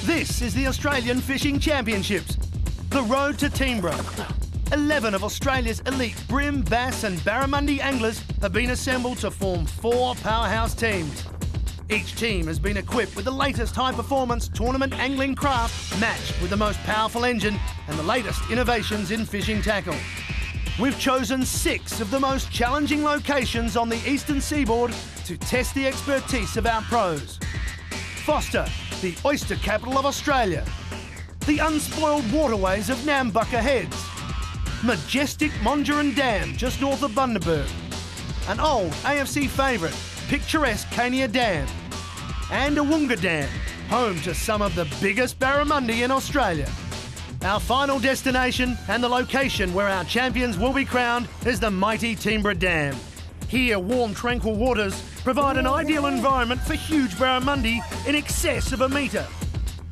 This is the Australian Fishing Championships, the road to Toowoomba. 11 of Australia's elite brim, bass and barramundi anglers have been assembled to form 4 powerhouse teams. Each team has been equipped with the latest high-performance tournament angling craft matched with the most powerful engine and the latest innovations in fishing tackle. We've chosen 6 of the most challenging locations on the eastern seaboard to test the expertise of our pros. Foster, the oyster capital of Australia. The unspoiled waterways of Nambucca Heads. Majestic Mondrian Dam just north of Bundaberg. An old AFC favourite, picturesque Kania Dam. And Awunga Dam, home to some of the biggest barramundi in Australia. Our final destination and the location where our champions will be crowned is the mighty Toowoomba Dam. Here, warm, tranquil waters provide an ideal environment for huge barramundi in excess of a metre.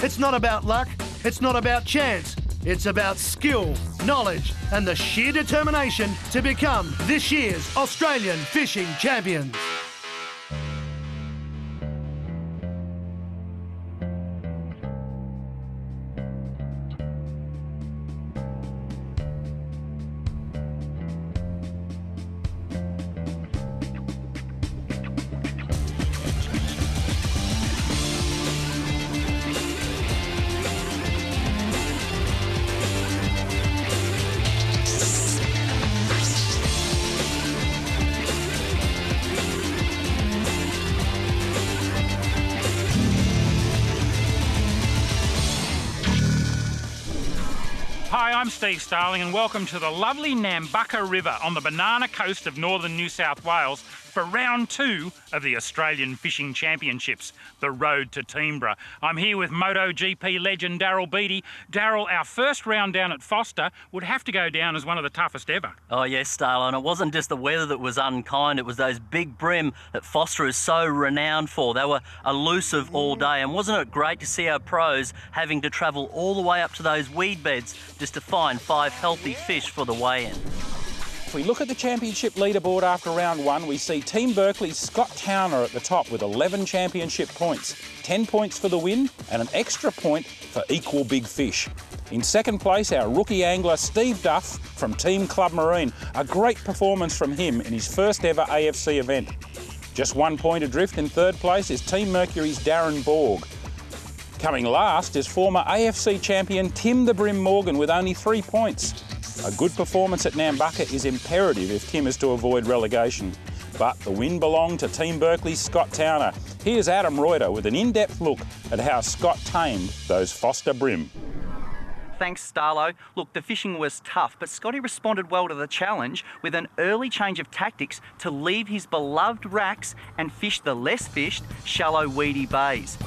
It's not about luck, it's not about chance, it's about skill, knowledge and the sheer determination to become this year's Australian Fishing Champions. Hi, I'm Steve Starling and welcome to the lovely Nambucca River on the Banana Coast of northern New South Wales for round 2 of the Australian Fishing Championships, the road to Toowoomba. I'm here with MotoGP legend Daryl Beattie. Daryl, our first round down at Foster would have to go down as one of the toughest ever. Oh yes, Starling. It wasn't just the weather that was unkind, it was those big brim that Foster is so renowned for. They were elusive all day, and wasn't it great to see our pros having to travel all the way up to those weed beds just to find 5 healthy fish for the weigh-in. If we look at the championship leaderboard after round 1, we see Team Berkeley's Scott Towner at the top with 11 championship points, 10 points for the win and an extra point for equal big fish. In second place, our rookie angler Steve Duff from Team Club Marine. A great performance from him in his first ever AFC event. Just 1 point adrift in third place is Team Mercury's Darren Borg. Coming last is former AFC champion Tim the Brim Morgan with only 3 points. A good performance at Nambucca is imperative if Tim is to avoid relegation. But the win belonged to Team Berkeley's Scott Towner. Here's Adam Reuter with an in-depth look at how Scott tamed those Foster brim. Thanks, Starlo. Look, the fishing was tough, but Scotty responded well to the challenge with an early change of tactics to leave his beloved racks and fish the less fished, shallow, weedy bays.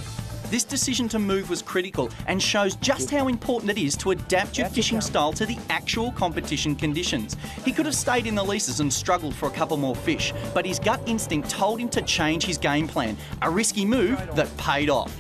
This decision to move was critical and shows just how important it is to adapt your fishing style to the actual competition conditions. He could have stayed in the leases and struggled for a couple more fish, but his gut instinct told him to change his game plan, a risky move that paid off.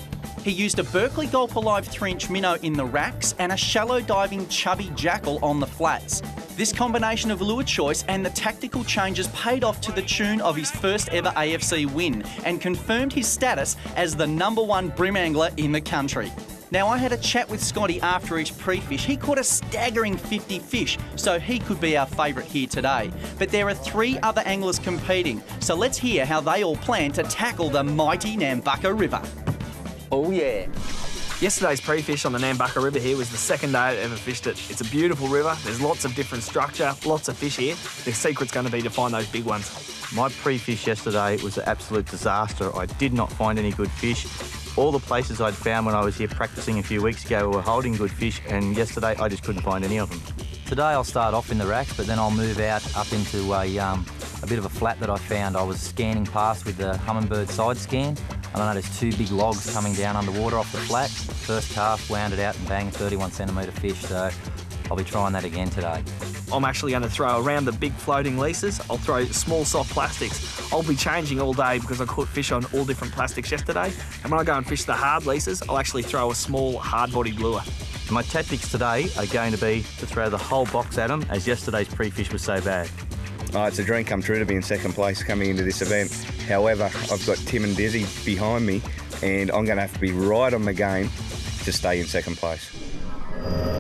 He used a Berkeley Gulp Alive 3-inch minnow in the racks and a shallow diving chubby jackal on the flats. This combination of lure choice and the tactical changes paid off to the tune of his first ever AFC win and confirmed his status as the #1 brim angler in the country. Now, I had a chat with Scotty after each pre-fish. He caught a staggering 50 fish, so he could be our favourite here today. But there are 3 other anglers competing, so let's hear how they all plan to tackle the mighty Nambucca River. Oh yeah. Yesterday's pre-fish on the Nambucca River here was the second day I ever fished it. It's a beautiful river, there's lots of different structure, lots of fish here. The secret's going to be to find those big ones. My pre-fish yesterday was an absolute disaster. I did not find any good fish. All the places I'd found when I was here practicing a few weeks ago were holding good fish, and yesterday I just couldn't find any of them. Today I'll start off in the racks, but then I'll move out up into a bit of a flat that I found. I was scanning past with the Humminbird side scan, and I noticed 2 big logs coming down underwater off the flat. First cast, wound it out and bang, a 31 centimetre fish, so I'll be trying that again today. I'm actually going to throw around the big floating leases. I'll throw small soft plastics. I'll be changing all day because I caught fish on all different plastics yesterday. And when I go and fish the hard leases, I'll actually throw a small hard-bodied lure. My tactics today are going to be to throw the whole box at them, as yesterday's pre-fish was so bad. Oh, it's a dream come true to be in second place coming into this event. However, I've got Tim and Desi behind me, and I'm going to have to be right on the game to stay in second place.